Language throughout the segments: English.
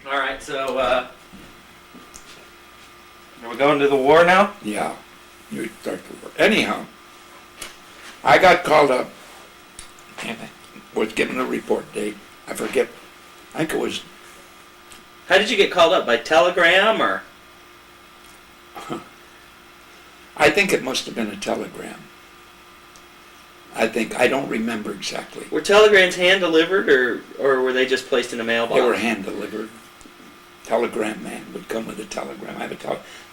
All right, so are we going to the war now? Yeah, you start to work. Anyhow, I got called up and was given a report date. I forget. I think it was. How did you get called up? By telegram or? I think it must have been a telegram. I don't remember exactly. Were telegrams hand delivered or were they just placed in a mailbox? They were hand delivered. Telegram man would come with a telegram.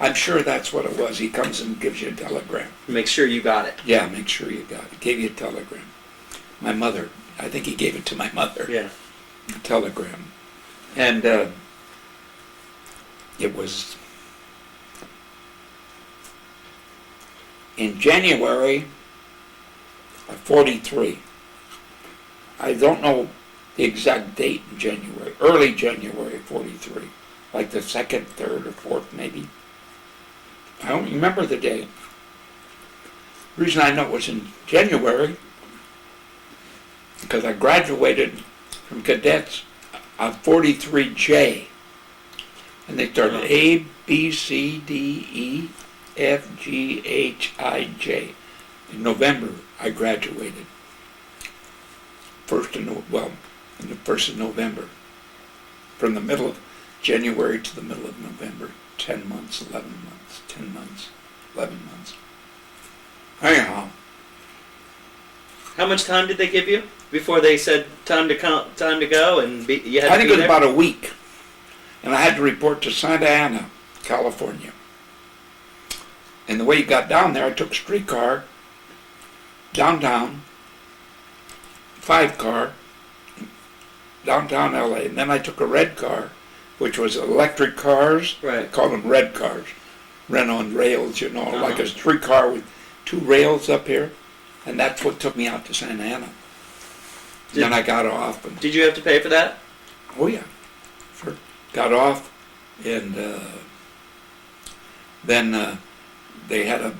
I'm sure that's what it was. He comes and gives you a telegram. Make sure you got it. Yeah, make sure you got it. Gave you a telegram. My mother, I think he gave it to my mother. Yeah. A telegram. And it was in January of 43. I don't know the exact date in January, early January of 43, like the 2nd, 3rd, or 4th maybe. I don't remember the day. The reason I know it was in January, because I graduated from cadets on 43J, and they started A, B, C, D, E, F, G, H, I, J. In November, I graduated. In the 1st of November. From the middle of January to the middle of November. 10 months, 11 months, 10 months, 11 months. Anyhow. How much time did they give you before they said time to go and you had I to think be it was there? about a week. And I had to report to Santa Ana, California. And the way you got down there, I took a streetcar downtown, 5-car, downtown LA, and then I took a red car, which was electric cars. Right. They called them red cars, ran on rails, like a streetcar with 2 rails up here, and that's what took me out to Santa Ana. Then I got off. And, did you have to pay for that? oh yeah, sure. Got off, and then they had a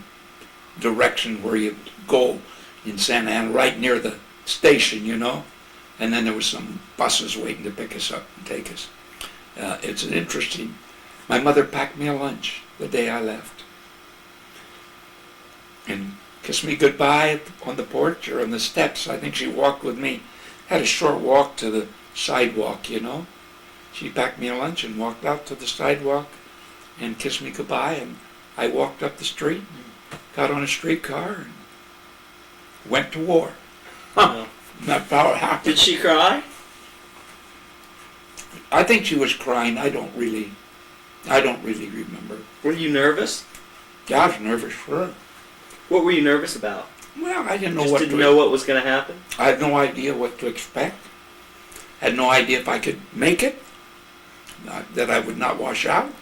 direction where you go in Santa Ana, right near the station, and then there was some buses waiting to pick us up and take us. It's an interesting. My mother packed me a lunch the day I left, and kissed me goodbye on the porch or on the steps. I think she walked with me. Had a short walk to the sidewalk, She packed me a lunch and walked out to the sidewalk and kissed me goodbye, and I walked up the street and got on a streetcar and went to war. That's how it happened. Did she cry? I think she was crying. I don't really remember. Were you nervous? Yeah, I was nervous for her. What were you nervous about? Well, I didn't know Just what didn't to know what was going to happen? I had no idea what to expect. Had no idea if I could make it, that I would not wash out.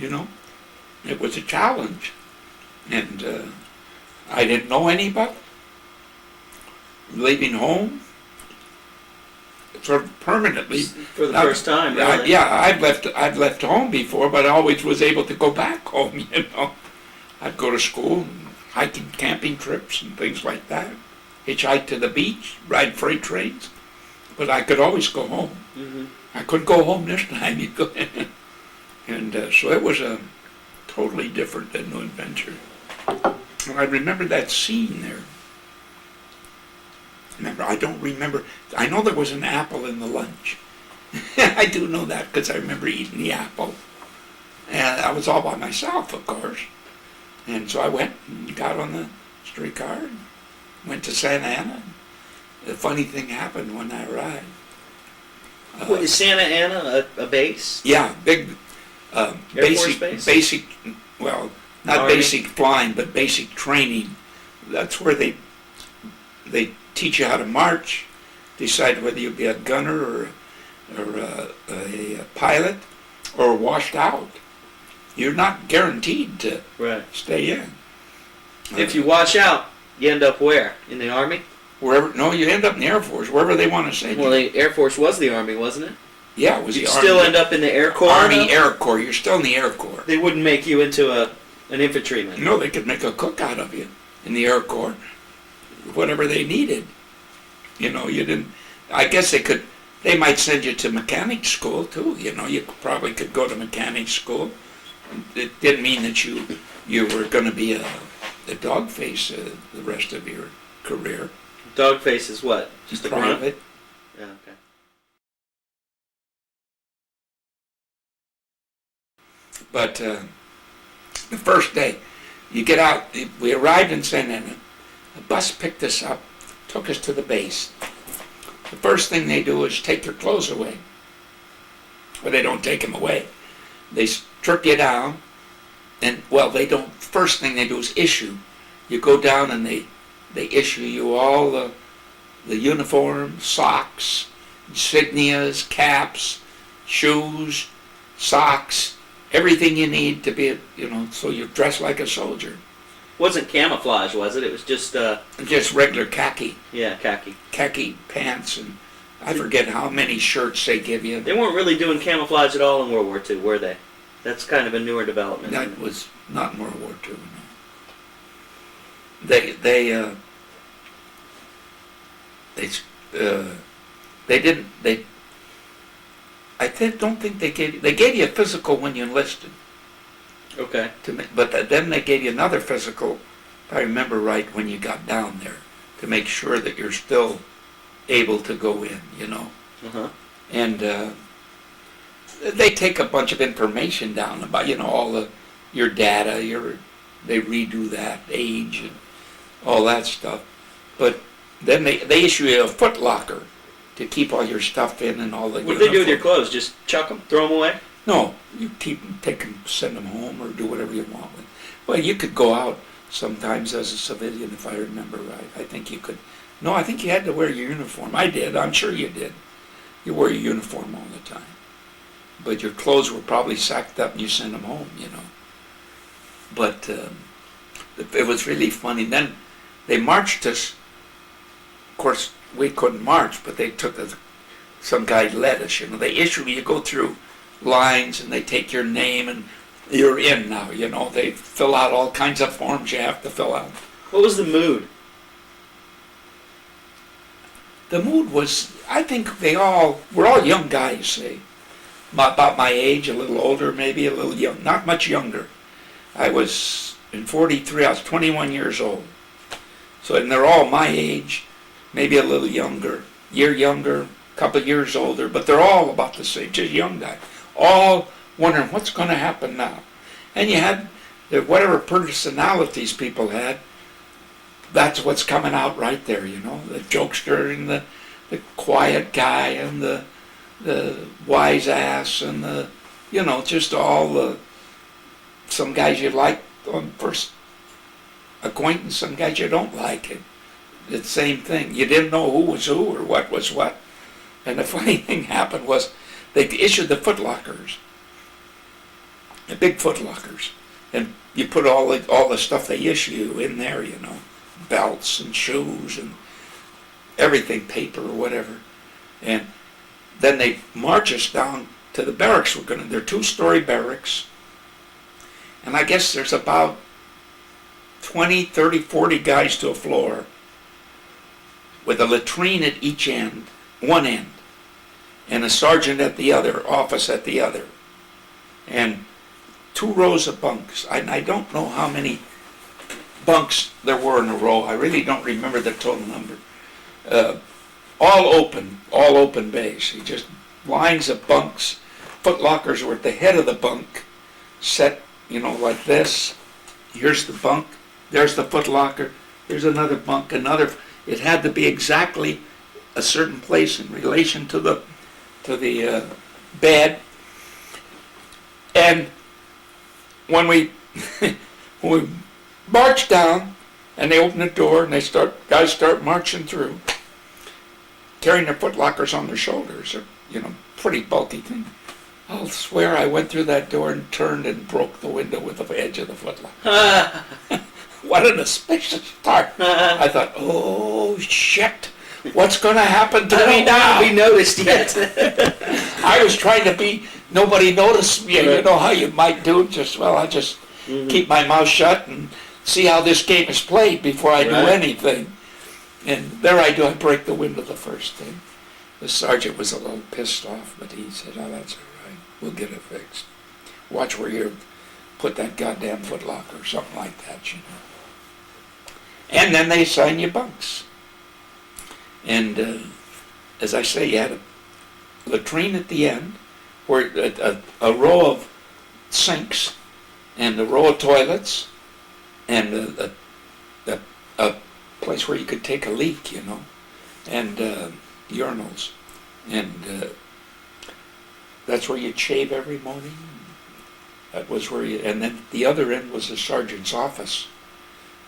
It was a challenge. And I didn't know anybody. Leaving home, sort of permanently. For the first time, really? I'd left home before, but I always was able to go back home, I'd go to school, and hiking, camping trips and things like that. Hitchhike to the beach, ride freight trains. But I could always go home. Mm-hmm. I couldn't go home this time. And so it was a totally different and new adventure. And I remember that scene there. I don't remember. I know there was an apple in the lunch. I do know that because I remember eating the apple. And I was all by myself, of course. And so I went and got on the streetcar and went to Santa Ana. The funny thing happened when I arrived. Is Santa Ana a base? Yeah, big Air Force base? basic, well, not Army? basic flying, but basic training. That's where they teach you how to march, decide whether you'll be a gunner or a pilot or washed out. You're not guaranteed to stay in. If you wash out, you end up where? In the Army? No, you end up in the Air Force, wherever they want to send you. Well, the Air Force was the Army, wasn't it? Yeah, it was the You'd Army. still end up in the Air Corps? Army Air Corps. You're still in the Air Corps. They wouldn't make you into an infantryman. No, they could make a cook out of you in the Air Corps. Whatever they needed. You didn't. I guess they could They might send you to mechanic school too. You know, you probably could go to mechanic school. It didn't mean that you were going to be a dog face the rest of your career. Dog face is what? Just a grunt? Private. Yeah, okay. But the first day, you get out. We arrived in San Ana. A bus picked us up, took us to the base. The first thing they do is take your clothes away. Well, they don't take them away. They strip you down, and, well, they don't. First thing they do is issue. You go down and they issue you all the uniform, socks, insignias, caps, shoes, socks, everything you need to be, you know, so you dress like a soldier. Wasn't camouflage, was it? It was just Just regular khaki. Yeah, khaki. Khaki pants, and I forget how many shirts they give you. They weren't really doing camouflage at all in World War II, were they? That's kind of a newer development. That was not in World War II. No. Don't think they gave you a physical when you enlisted. Okay. But then they gave you another physical, if I remember right, when you got down there, to make sure that you're still able to go in, you know. Uh-huh. And they take a bunch of information down about, you know, all your data, they redo that, age, and all that stuff. But then they issue you a foot locker to keep all your stuff in and all the. What do they do with your clothes? Just chuck them, throw them away? No, you keep them, take them, send them home, or do whatever you want with. Well, you could go out sometimes as a civilian, if I remember right. I think you could. No, I think you had to wear your uniform. I did. I'm sure you did. You wore your uniform all the time. But your clothes were probably sacked up and you sent them home, you know. But it was really funny. Then they marched us. Of course, we couldn't march, but they took us. Some guy led us, you know. They you go through lines and they take your name and you're in now, you know. They fill out all kinds of forms you have to fill out. What was the mood? The mood was, I think we're all young guys, say. About my age, a little older, maybe a little young, not much younger. I was, in 43, I was 21 years old. So, and they're all my age, maybe a little younger, a couple years older, but they're all about the same, just young guys. All wondering what's going to happen now. And you had whatever personalities people had, that's what's coming out right there, you know. The jokester and the quiet guy and the wise ass and you know, just all some guys you like on first acquaintance, some guys you don't like. It's the same thing. You didn't know who was who or what was what. And the funny thing happened was they issued the foot lockers, the big foot lockers, and you put all the stuff they issue in there, you know, belts and shoes and everything, paper or whatever. And then they march us down to the barracks. They're 2-story barracks. And I guess there's about 20, 30, 40 guys to a floor with a latrine at each end, one end, and a sergeant at the other, office at the other. And 2 rows of bunks. I don't know how many bunks there were in a row. I really don't remember the total number. All open bays. He just lines of bunks. Foot lockers were at the head of the bunk, set, you know, like this. Here's the bunk. There's the foot locker. There's another bunk. It had to be exactly a certain place in relation to the bed. And when we march down, and they open the door, and guys start marching through, carrying their foot lockers on their shoulders, or, you know, pretty bulky thing. I'll swear I went through that door and turned and broke the window with the edge of the foot locker. What an auspicious start. I thought, oh, shit, what's going to happen to me now? We noticed yet. I was trying to be, nobody noticed me. You know how you might do, I just keep my mouth shut and see how this game is played before I do anything. And there I do, I break the window the first thing. The sergeant was a little pissed off, but he said, "Oh, that's all right. We'll get it fixed. Watch where you put that goddamn footlocker," or something like that, you know. And then they assign you bunks. And as I say, you had a latrine at the end, where a row of sinks, and a row of toilets, and a place where you could take a leak, you know, and urinals. And that's where you'd shave every morning. That was where you, and then the other end was the sergeant's office.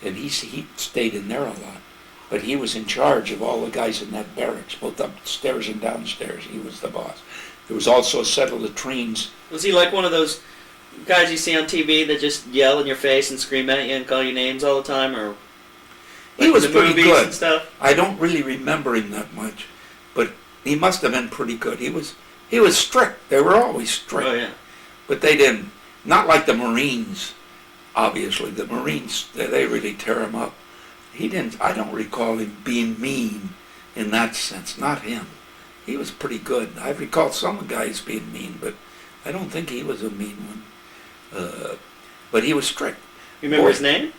And he stayed in there a lot. But he was in charge of all the guys in that barracks, both upstairs and downstairs. He was the boss. There was also a set of latrines. Was he like one of those guys you see on TV that just yell in your face and scream at you and call you names all the time, or He was in the pretty movies good. and stuff? I don't really remember him that much, but he must have been pretty good. He was strict. They were always strict. Oh yeah. But they didn't, not like the Marines, obviously. The Marines, they really tear him up. He didn't, I don't recall him being mean in that sense, not him. He was pretty good. I recall some guys being mean, but I don't think he was a mean one. But he was strict. You remember his name?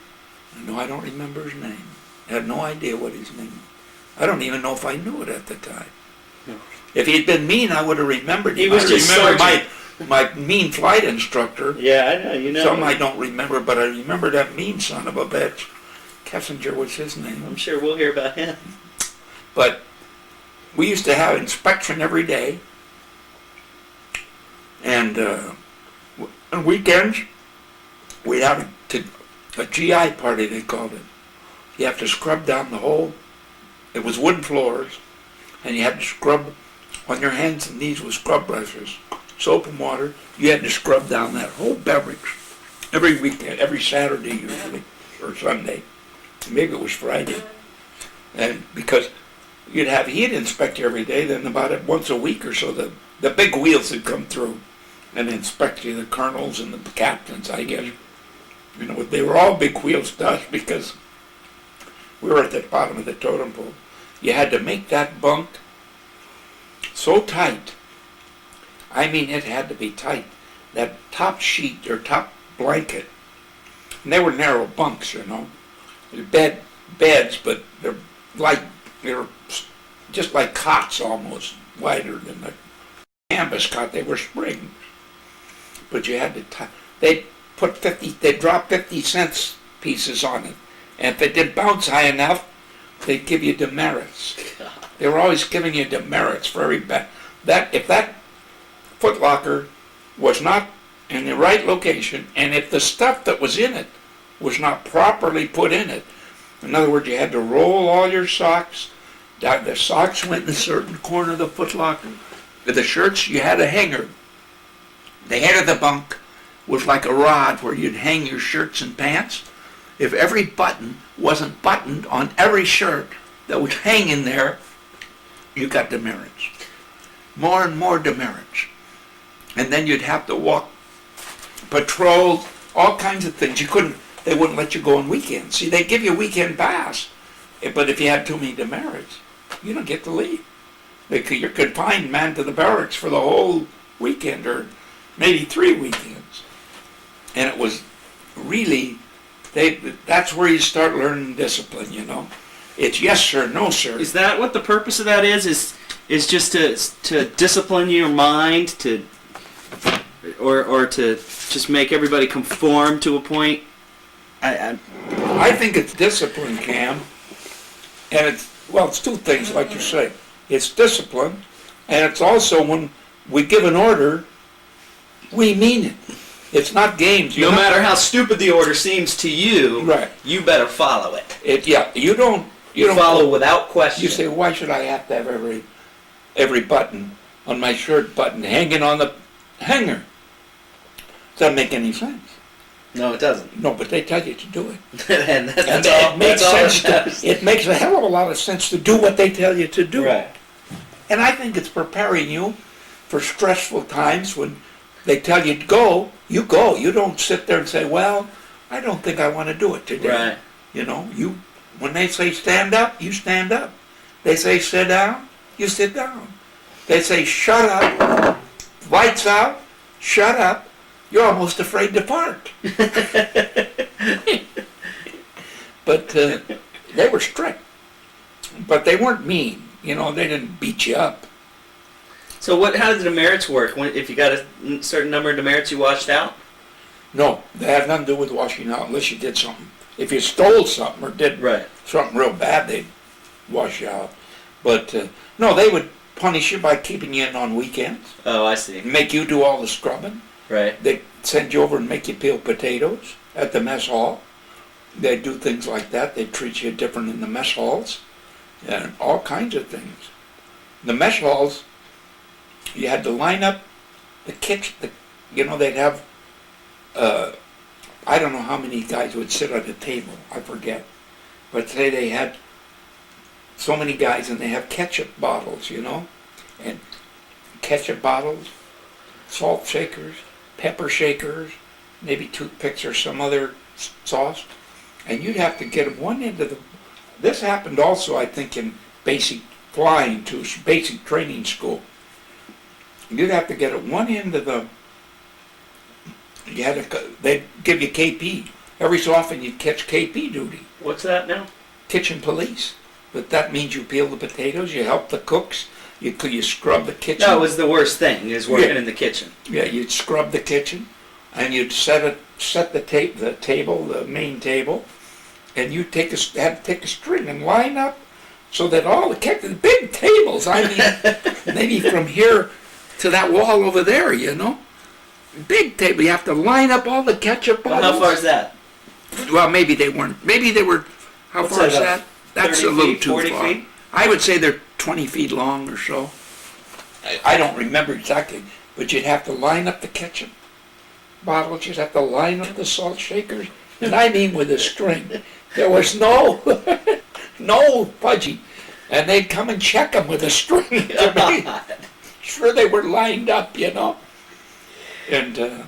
No, I don't remember his name. I had no idea what his name was. I don't even know if I knew it at the time. No. If he'd been mean, I would have remembered him. He was just sergeant. my mean flight instructor. Yeah, I know. You know. Some I don't remember, but I remember that mean son of a bitch. Kessinger was his name. I'm sure we'll hear about him. But we used to have inspection every day. And on weekends, we'd have a GI party, they called it. You have to scrub down the whole, it was wooden floors, and you had to scrub on your hands and knees with scrub brushes, soap and water. You had to scrub down that whole barracks every weekend, every Saturday usually, or Sunday. Maybe it was Friday. And because he'd inspect you every day, then about once a week or so, the big wheels would come through and inspect you, the colonels and the captains, I guess. You know, they were all big wheels to us because we were at the bottom of the totem pole. You had to make that bunk so tight. I mean, it had to be tight. That top sheet or top blanket, and they were narrow bunks, you know. Beds, but they're just like cots almost, wider than the canvas cot. They were springs. But you had to they'd drop 50-cent pieces on it. And if it didn't bounce high enough, they'd give you demerits. They were always giving you demerits for every bet. If that footlocker was not in the right location, and if the stuff that was in it was not properly put in it, in other words, you had to roll all your socks. The socks went in a certain corner of the footlocker. The shirts, you had a hanger. The head of the bunk was like a rod where you'd hang your shirts and pants. If every button wasn't buttoned on every shirt that was hanging there, you got demerits. More and more demerits. And then you'd have to walk patrols, all kinds of things. They wouldn't let you go on weekends. See, they give you a weekend pass, but if you had too many demerits, you don't get to leave. You're confined, man, to the barracks for the whole weekend, or maybe 3 weekends. And it was really, that's where you start learning discipline, you know. It's yes sir, no sir. Is that what the purpose of that is? Is just to discipline your mind, or to just make everybody conform to a point? I think it's discipline, Cam. And it's two things, like you say. It's discipline, and it's also when we give an order, we mean it. It's not games. No matter how stupid the order seems to you, right, you better follow it. You don't follow without question. You say, why should I have to have every button on my shirt button hanging on the hanger? Doesn't make any sense. No, it doesn't. No, but they tell you to do it. And it makes a hell of a lot of sense to do what they tell you to do. Right. And I think it's preparing you for stressful times when they tell you to go, you go. You don't sit there and say, well, I don't think I want to do it today. Right. You know, when they say stand up, you stand up. They say sit down, you sit down. They say, shut up, lights out, shut up. You're almost afraid to park. But they were strict. But they weren't mean. You know, they didn't beat you up. So how did the demerits work? If you got a certain number of demerits, you washed out? No, they had nothing to do with washing out unless you did something. If you stole something or did Right. something real bad, they'd wash you out. But no, they would punish you by keeping you in on weekends. Oh, I see. Make you do all the scrubbing. Right. They'd send you over and make you peel potatoes at the mess hall. They'd do things like that. They'd treat you different in the mess halls. And all kinds of things. The mess halls, you had to line up the kitchen. They'd have, I don't know how many guys would sit at a table. I forget. But say they had so many guys and they have ketchup bottles, and ketchup bottles, salt shakers, pepper shakers, maybe toothpicks or some other sauce. And you'd have to get them one end of the... This happened also, I think, in basic flying too, basic training school. You'd have to get at one end of the... They'd give you KP. Every so often you'd catch KP duty. What's that now? Kitchen police. But that means you peel the potatoes, you help the cooks, you scrub the kitchen. That was the worst thing, is working in the kitchen. Yeah, you'd scrub the kitchen, and you'd set the main table, and you'd had to take a string and line up so that all the big tables, I mean, maybe from here to that wall over there, big table. You have to line up all the ketchup bottles. Well, how far is that? Well, maybe they weren't. Maybe they were. How far is that? That's a little too 40 far. feet? I would say they're 20 feet long or so. I don't remember exactly, but you'd have to line up the ketchup bottles. You'd have to line up the salt shakers, and I mean with a string. There was no fudgy, and they'd come and check them with a string to make sure they were lined up, And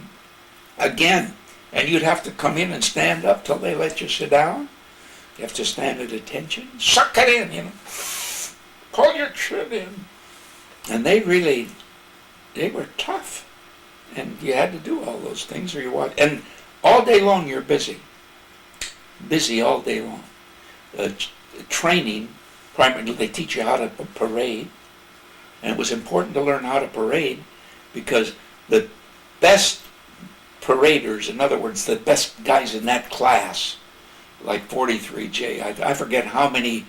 again, and you'd have to come in and stand up till they let you sit down. You have to stand at attention, suck it in, pull your chin in. And they were tough. And you had to do all those things or you watch. And all day long you're busy. Busy all day long. Training, primarily they teach you how to parade. And it was important to learn how to parade because the best paraders, in other words, the best guys in that class, like 43J, I forget how many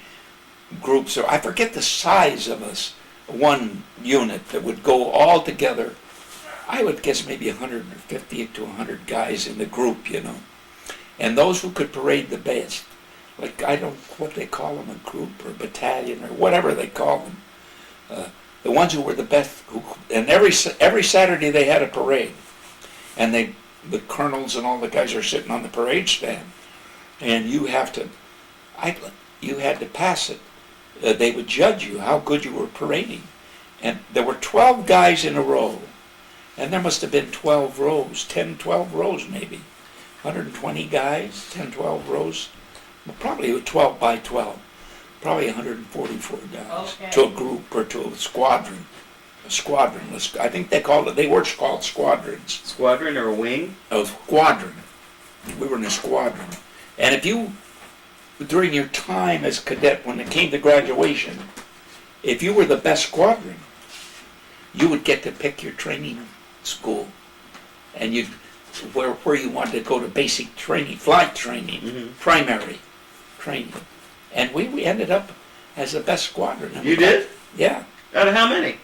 groups, I forget the size of us, one unit that would go all together. I would guess maybe 150 to 100 guys in the group, And those who could parade the best, like what they call them, a group or battalion or whatever they call them. The ones who were the best, and every Saturday they had a parade. And the colonels and all the guys are sitting on the parade stand. And you had to pass it. They would judge you how good you were parading. And there were 12 guys in a row. And there must have been 12 rows, 10, 12 rows maybe. 120 guys, 10, 12 rows. Well, probably 12 by 12. Probably 144 guys to a group or to a squadron. A squadron. I think they were called squadrons. Squadron or a wing? A squadron. We were in a squadron. And if you, during your time as cadet, when it came to graduation, if you were the best squadron, you would get to pick your training school. And where you wanted to go to basic training, flight training, primary training. And we ended up as the best squadron. You did? Yeah. Out of how many?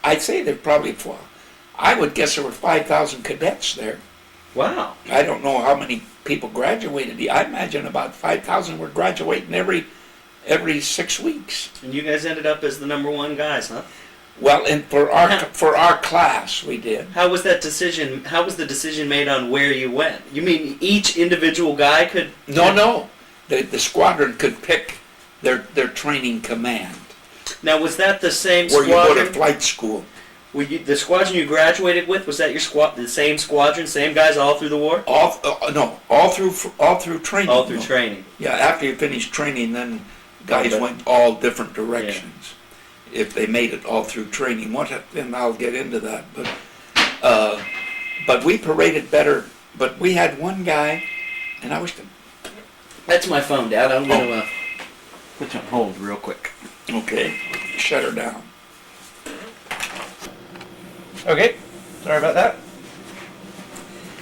I'd say there probably, I would guess there were 5,000 cadets there. Wow. I don't know how many people graduated. I imagine about 5,000 were graduating every 6 weeks. And you guys ended up as the number one guys, huh? Well, and for our class, we did. How was that decision? How was the decision made on where you went? You mean each individual guy could? No. The squadron could pick their training command. Now, was that the same squadron? squadron? Where you go to flight school. The squadron you graduated with, was that the same squadron, same guys all through the war? All through training. All through training. Yeah, after you finished training, then guys went all different directions. if they made it all through training. And I'll get into that. But we paraded better. But we had one guy, and I wish to... That's my phone, Dad. I'm going to put you on hold real quick. Okay, shut her down. Okay. Sorry about that.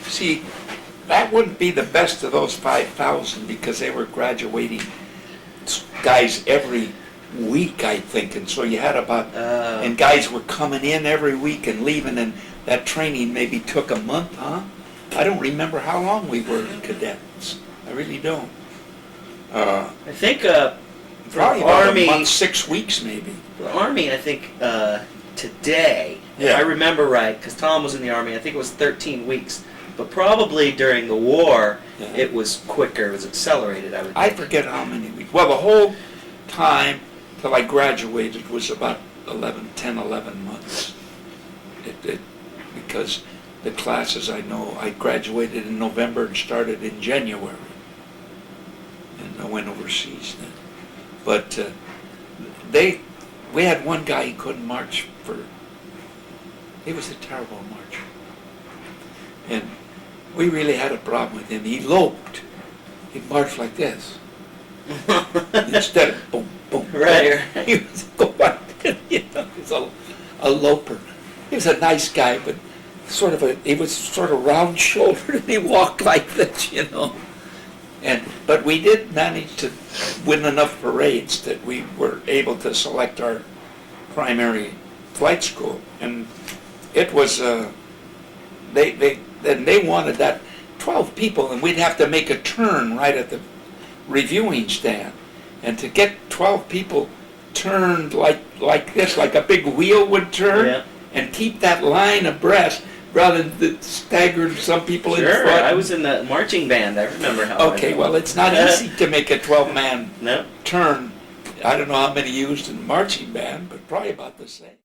See, that wouldn't be the best of those 5,000 because they were graduating guys every week, I think, and so you had about, and guys were coming in every week and leaving, and that training maybe took a month, huh? I don't remember how long we were cadets. I really don't. I think Probably about a month, 6 weeks maybe. the Army, I think today, if Yeah. I remember right, because Tom was in the Army, I think it was 13 weeks. But probably during the war, Yeah. it was quicker. It was accelerated, I would I think. forget how many weeks. Well, the whole time till I graduated was about 11 months. Because the classes I know, I graduated in November and started in January. And I went overseas then. But we had one guy, he couldn't march he was a terrible marcher. And we really had a problem with him. He loped. He marched like this. Instead of boom, boom. Right. He was going, he was a loper. He was a nice guy, but he was sort of round-shouldered and he walked like this, But we did manage to win enough parades that we were able to select our primary flight school. And it was, they wanted that 12 people, and we'd have to make a turn right at the reviewing stand. And to get 12 people turned like this, like a big wheel would turn, Yeah. and keep that line abreast rather than stagger some people in Sure, front. I was in the marching band. I remember how. Okay, well, it's not easy to make a 12-man No. turn. I don't know how many used in the marching band, but probably about the same.